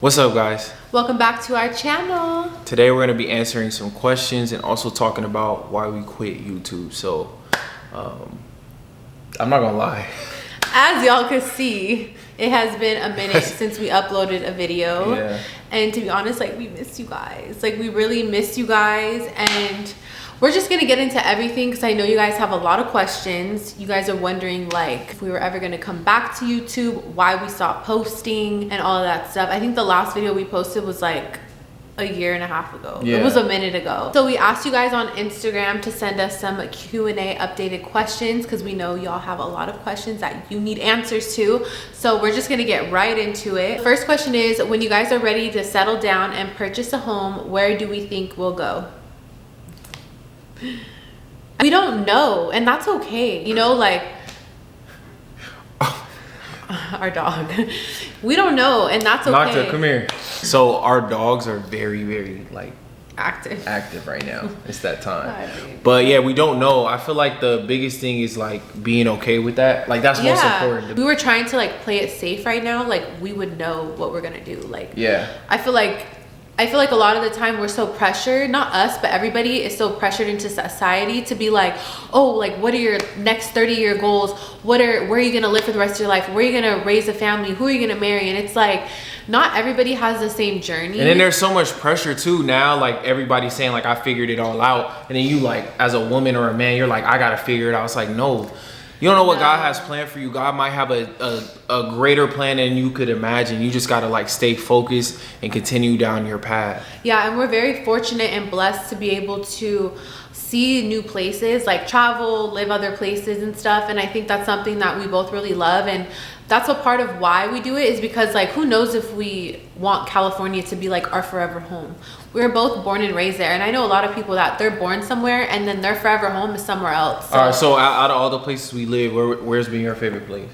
What's up, guys? Welcome back to our channel. Today we're going to be answering some questions and also talking about why we quit YouTube. So I'm not gonna lie, As y'all can see, it has been a minute since we uploaded a video. Yeah. And to be honest, like, we miss you guys. Like, we really miss you guys. And we're just gonna get into everything because I know you guys have a lot of questions. You guys are wondering, like, if we were ever gonna come back to YouTube, why we stopped posting and all of that stuff. I think the last video we posted was like a year and a half ago. Yeah. It was a minute ago. So we asked you guys on Instagram to send us some Q&A updated questions because we know y'all have a lot of questions that you need answers to. So we're just gonna get right into it. First question is, when you guys are ready to settle down and purchase a home, where do we think we'll go? We don't know, and that's okay. You know, like, our dog. We don't know, and that's okay. Nocta, come here. So our dogs are very like Active right now. It's that time. Right. But yeah, we don't know. I feel like the biggest thing is like being okay with that. Like that's most important. We were trying to like play it safe right now. Like, we would know what we're gonna do. Like, Yeah. I feel like a lot of the time we're so pressured, not us, but everybody is so pressured into society to be like, oh, like, what are your next 30-year goals? Where are you gonna live for the rest of your life? Where are you gonna raise a family? Who are you gonna marry? And it's like, not everybody has the same journey. And then there's so much pressure too now, like everybody's saying like I figured it all out. And then you like as a woman or a man, you're like, I gotta figure it out. It's like, no. You don't know what God has planned for you. God might have a greater plan than you could imagine. You just gotta like stay focused and continue down your path. Yeah, and we're very fortunate and blessed to be able to see new places, like travel, live other places and stuff. And I think that's something that we both really love. And that's a part of why we do it, is because, like, who knows if we want California to be like our forever home. We were both born and raised there, and I know a lot of people that they're born somewhere and then their forever home is somewhere else. So, All right, so out of all the places we live, where's been your favorite place?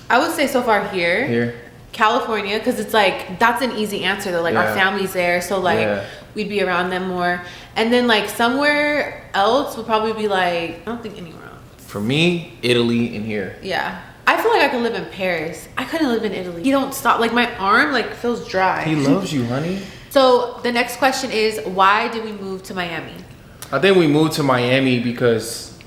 I would say so far here. California, because it's like, that's an easy answer though. Like, our family's there, so like we'd be around them more. And then like somewhere else would probably be like, I don't think anywhere else. For me, Italy and here. Yeah. I feel like I could live in Paris. I couldn't live in Italy. You don't stop. Like, my arm like feels dry. He loves you, honey. So the next question is, why did we move to Miami? I think we moved to Miami because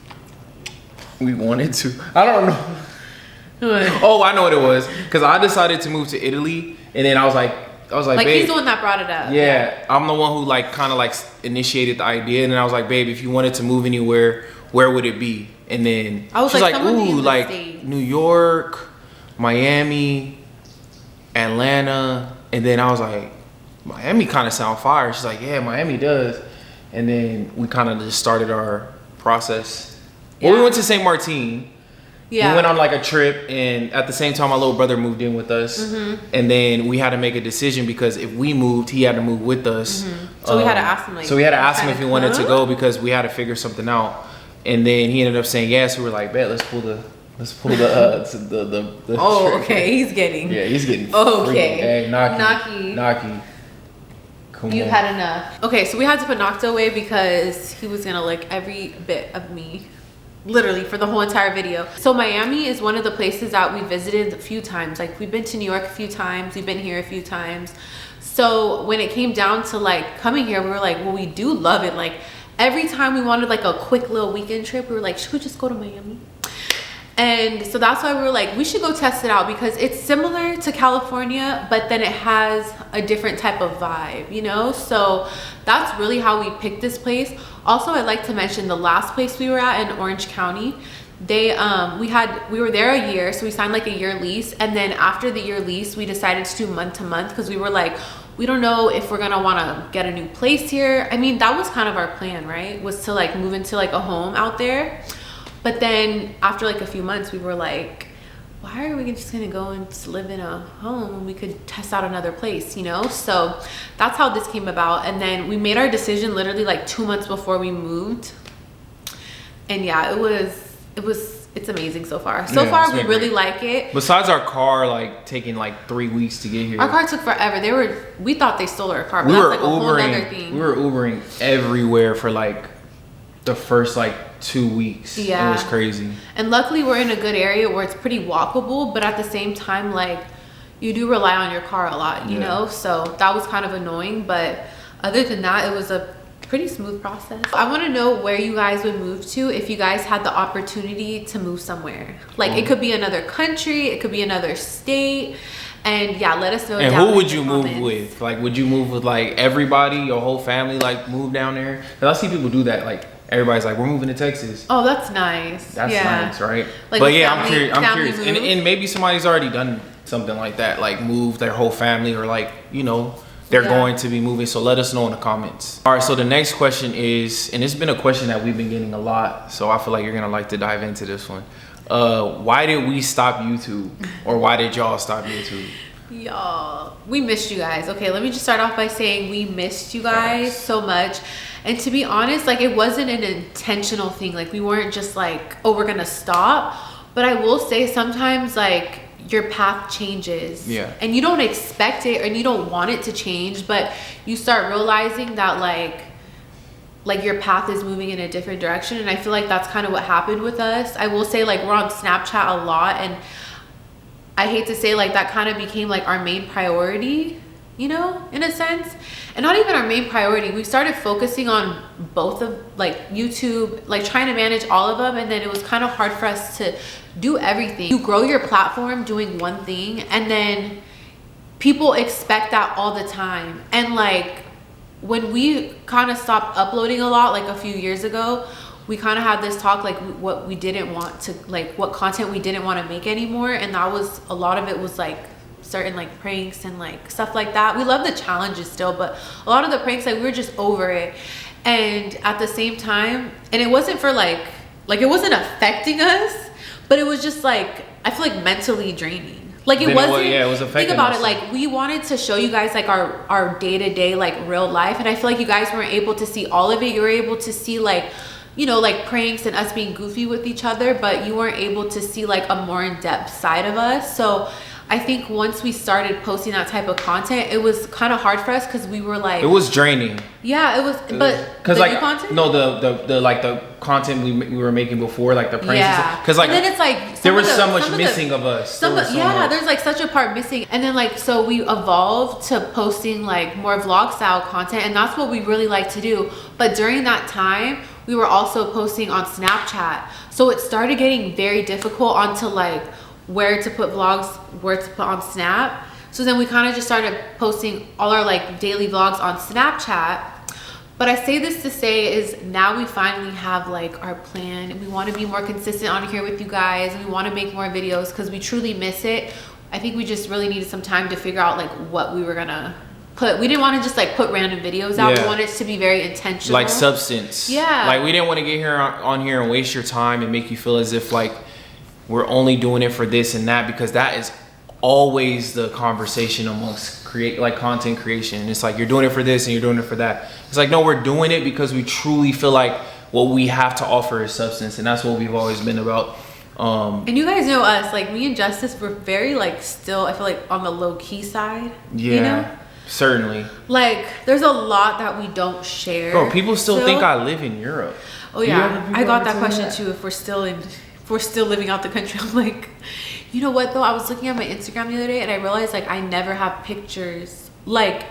we wanted to. I don't know. Oh, I know what it was. Because I decided to move to Italy, and then I was like, Like, babe, he's the one that brought it up. Yeah, I'm the one who like kind of like initiated the idea, and then I was like, babe, if you wanted to move anywhere, where would it be? And then I was she's like, like, someone ooh, in the like States. New York, Miami, Atlanta, and then I was like, Miami kind of sound fire. She's like, yeah, Miami does. And then we kind of just started our process. Well, we went to St. Martin. Yeah. We went on like a trip, and at the same time, my little brother moved in with us. And then we had to make a decision because if we moved, he had to move with us. So we had to ask him, like, So we had to ask him if he wanted to huh? go because we had to figure something out. And then he ended up saying yes. We were like, bet, let's pull the Oh, trigger. okay. He's getting. Yeah, he's getting Okay. Hey, Naki. Come You've on. had enough. Okay, so we had to put Nocta away because he was gonna lick every bit of me, literally, for the whole entire video. So Miami is one of the places that we visited a few times. Like, we've been to New York a few times, we've been here a few times. So when it came down to like coming here, we were like, well, we do love it. Like, every time we wanted like a quick little weekend trip, we were like, should we just go to Miami? And so that's why we were like, we should go test it out because it's similar to California, but then it has a different type of vibe, you know? So that's really how we picked this place. Also, I'd like to mention the last place we were at in Orange County. We were there a year, so we signed like a year lease. And then after the year lease, we decided to do month to month because we were like, we don't know if we're gonna wanna get a new place here. I mean, that was kind of our plan, right? Was to like move into like a home out there. But then after like a few months, we were like, why are we just gonna go and live in a home when we could test out another place, you know? So that's how this came about. And then we made our decision literally like 2 months before we moved. And yeah, it's amazing so far. So far, we really like it. Besides our car, like taking like 3 weeks to get here. Our car took forever. We thought they stole our car, but We that's were like a whole other Ubering. thing. We were Ubering everywhere for like the first like 2 weeks. Yeah. It was crazy. And luckily we're in a good area where it's pretty walkable, but at the same time, like, you do rely on your car a lot, you know? So that was kind of annoying, but other than that, it was a pretty smooth process. I want to know where you guys would move to if you guys had the opportunity to move somewhere. Like it could be another country, it could be another state. And yeah, let us know. And who would you move with? Like, would you move with like everybody, your whole family, like move down there? Because I see people do that. Like everybody's like, we're moving to Texas. Oh, that's nice. That's nice, right? Like, but yeah, I'm curious. And maybe somebody's already done something like that, like move their whole family, or like, you know, they're going to be moving. So let us know in the comments. All right, so the next question is, and it's been a question that we've been getting a lot, so I feel like you're gonna like to dive into this one. Why did we stop YouTube? Or why did y'all stop YouTube? Y'all, we missed you guys. Okay, let me just start off by saying we missed you guys so much. And to be honest, like it wasn't an intentional thing. Like we weren't just like, oh, we're gonna stop. But I will say sometimes like your path changes, and you don't expect it and you don't want it to change, but you start realizing that like your path is moving in a different direction. And I feel like that's kind of what happened with us. I will say like we're on Snapchat a lot, and I hate to say like that kind of became like our main priority, you know, in a sense. And not even our main priority. We started focusing on both of like YouTube, like trying to manage all of them. And then it was kind of hard for us to do everything. You grow your platform doing one thing, and then people expect that all the time. And like when we kind of stopped uploading a lot, like a few years ago, we kind of had this talk, like what we didn't want to, like what content we didn't want to make anymore. And that was, a lot of it was like certain like pranks and like stuff like that. We love the challenges still, but a lot of the pranks, like we were just over it. And at the same time, and it wasn't for like it wasn't affecting us, but it was just like, I feel like mentally draining. Like it wasn't, it was affecting think about us. it, like we wanted to show you guys like our day-to-day like real life. And I feel like you guys weren't able to see all of it. You were able to see like, you know, like pranks and us being goofy with each other, but you weren't able to see like a more in-depth side of us. So I think once we started posting that type of content, it was kind of hard for us because we were like, it was draining. Yeah, it was, but because like content? No, the like the content we were making before, like the pranks. Yeah, because like, and then it's like there was so much missing of us. There's like such a part missing. And then like, so we evolved to posting like more vlog style content, and that's what we really like to do. But during that time, we were also posting on Snapchat, so it started getting very difficult onto like where to put vlogs, where to put on Snap. So then we kind of just started posting all our like daily vlogs on Snapchat. But I say this to say is now we finally have like our plan, and we want to be more consistent on here with you guys, and we want to make more videos because we truly miss it. I think we just really needed some time to figure out like what we were gonna put. We didn't want to just like put random videos out. We wanted it to be very intentional, like substance. Yeah, like we didn't want to get here on here and waste your time and make you feel as if like we're only doing it for this and that, because that is always the conversation amongst content creation. It's like you're doing it for this and you're doing it for that. It's like, no, we're doing it because we truly feel like what we have to offer is substance, and that's what we've always been about. And you guys know us, like me and Justice, we're very like still, I feel like on the low key side. Yeah, you know? Certainly. Like there's a lot that we don't share. Bro, people still think I live in Europe. Oh yeah, I got that question too. If we're still living out the country, I'm like, you know what though? I was looking at my Instagram the other day and I realized like I never have pictures. Like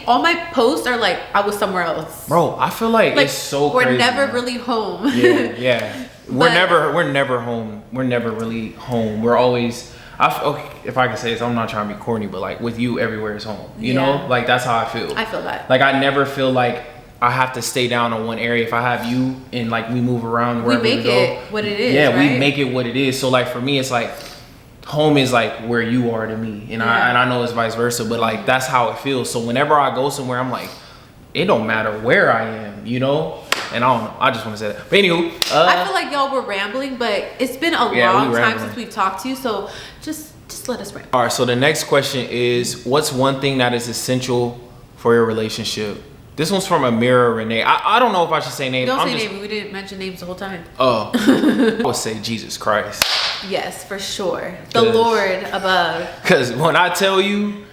all my posts are like I was somewhere else. Bro, I feel like it's so we're crazy. We're never really home. Yeah. We're never home. We're never really home. We're always, okay, if I can say this, I'm not trying to be corny, but like with you, everywhere is home. You know? Like that's how I feel. I feel that. Like I never feel like I have to stay down in one area. If I have you and like we move around wherever we go, it what it is. Yeah, right? we make it what it is. So like for me, it's like home is like where you are to me, and I know it's vice versa, but like that's how it feels. So whenever I go somewhere, I'm like, it don't matter where I am, you know. And I don't know. I just want to say that. But anywho, I feel like y'all were rambling, but it's been a long time since we've talked to you, so just let us ramble. All right. So the next question is, what's one thing that is essential for your relationship? This one's from Amira Renee. I don't know if I should say names. Don't say names. We didn't mention names the whole time. Oh, I would say Jesus Christ. Yes, for sure. The Lord above. Because when I tell you,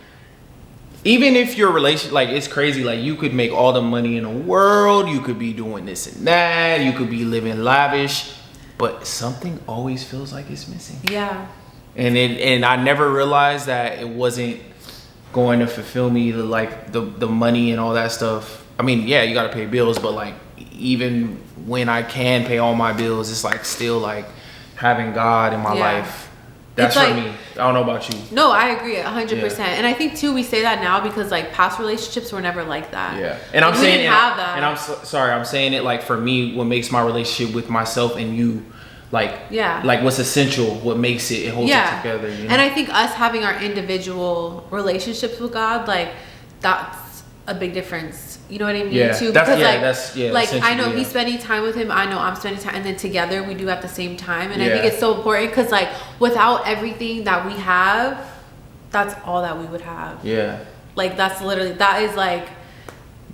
even if your relation, like it's crazy, like you could make all the money in the world, you could be doing this and that, you could be living lavish, but something always feels like it's missing. Yeah. and I never realized that it wasn't going to fulfill me the money and all that stuff. I mean, yeah, you gotta pay bills, but like even when I can pay all my bills, it's like still like having God in my life. That's it's for like, me. I don't know about you. No, I agree 100%. And I think too, we say that now because like past relationships were never like that. Yeah, and I'm like, saying we didn't have that. And I'm sorry, I'm saying it like for me, what makes my relationship with myself and you, like like what's essential, what makes it holds it together. You know? And I think us having our individual relationships with God, like that's a big difference. You know what I mean? Yeah, too, that's, because like I know yeah. he's spending time with him, I know I'm spending time, and then together we do at the same time. And I think it's so important because like without everything that we have, that's all that we would have. Yeah. Like that's literally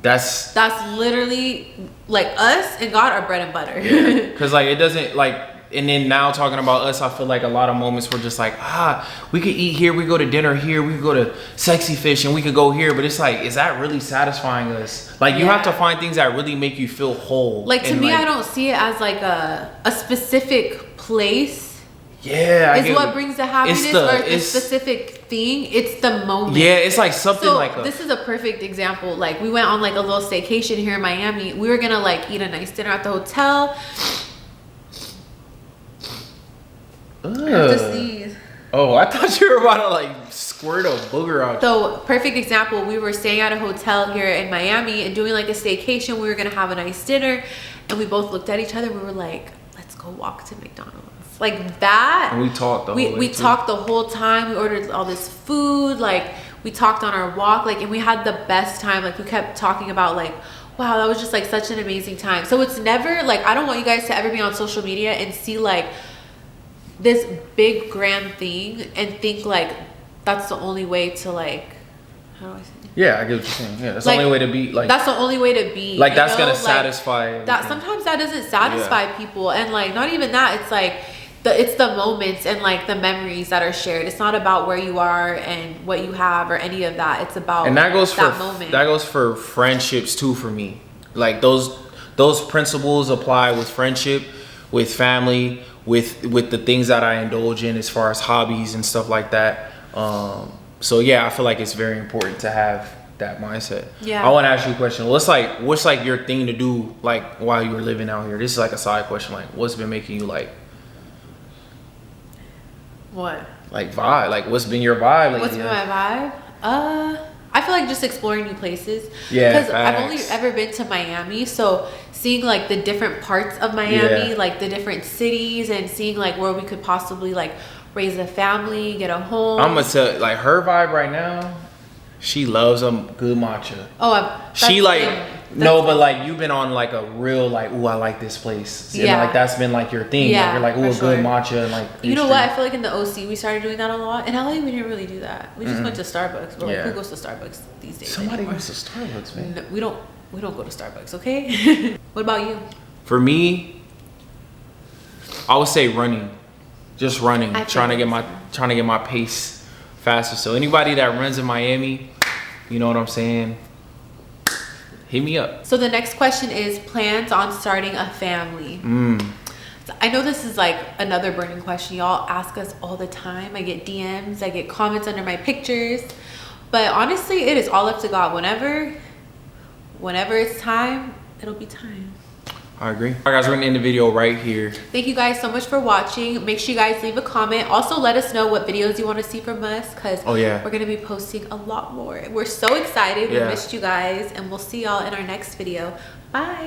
that's literally like us and God are bread and butter. Yeah. Because like it doesn't like. And then now talking about us, I feel like a lot of moments we're just like, we could eat here, we go to dinner here, we could go to Sexy Fish, and we could go here. But it's like, is that really satisfying us? Like you have to find things that really make you feel whole. Like to me, I don't see it as like a specific place. Yeah, is what brings the happiness or the specific thing. It's the moment. Yeah, it's like something like this is a perfect example. Like we went on like a little staycation here in Miami. We were gonna like eat a nice dinner at the hotel. Oh, I thought you were about to like squirt a booger out. So perfect example, we were staying at a hotel here in Miami and doing like a staycation. We were gonna have a nice dinner and we both looked at each other. We were like, let's go walk to McDonald's. Like that. And we talked the whole way. We talked the whole time. We ordered all this food. Like we talked on our walk. Like, and we had the best time. Like we kept talking about like, wow, that was just like such an amazing time. So it's never like, I don't want you guys to ever be on social media and see like this big grand thing and think like that's the only way to like, how do I say it? Yeah, I get what you're saying. Yeah, that's like, the only way to be. Like that's the only way to be. Like that's gonna satisfy. Everything. That sometimes that doesn't satisfy people, and like not even that. It's like it's the moments and like the memories that are shared. It's not about where you are and what you have or any of that. It's about and that goes that for moment. That goes for friendships too. For me, like those principles apply with friendship, with family, with the things that I indulge in as far as hobbies and stuff like that. So yeah, I feel like it's very important to have that mindset. Yeah. I want to ask you a question. What's like your thing to do like while you were living out here? This is like a side question. Like what's been making you like what? Like vibe. Like what's been your vibe lately? What's been my vibe? I feel like just exploring new places. Yeah. Because I've only ever been to Miami, so seeing like the different parts of Miami, like the different cities, and seeing like where we could possibly like raise a family, get a home. I'm gonna tell like her vibe right now. She loves a good matcha. Oh, she like no, but like you've been on like a real like, ooh, I like this place. Yeah, like that's been like your thing. Yeah, like, you're like, ooh, a good matcha and like. You know what? I feel like in the OC we started doing that a lot. In LA we didn't really do that. We just went to Starbucks. But like, who goes to Starbucks these days? Somebody goes to Starbucks, man. No, we don't go to Starbucks, okay? What about you? For me, I would say running. Just running. Trying to get my pace faster. So anybody that runs in Miami, you know what I'm saying? Hit me up. So the next question is plans on starting a family. So I know this is like another burning question. Y'all ask us all the time. I get DMs, I get comments under my pictures. But honestly, it is all up to God. Whenever it's time, it'll be time. I agree. All right, guys, we're gonna end the video right here. Thank you guys so much for watching. Make sure you guys leave a comment. Also, let us know what videos you want to see from us, because we're gonna be posting a lot more. We're so excited. We missed you guys, and we'll see y'all in our next video. Bye.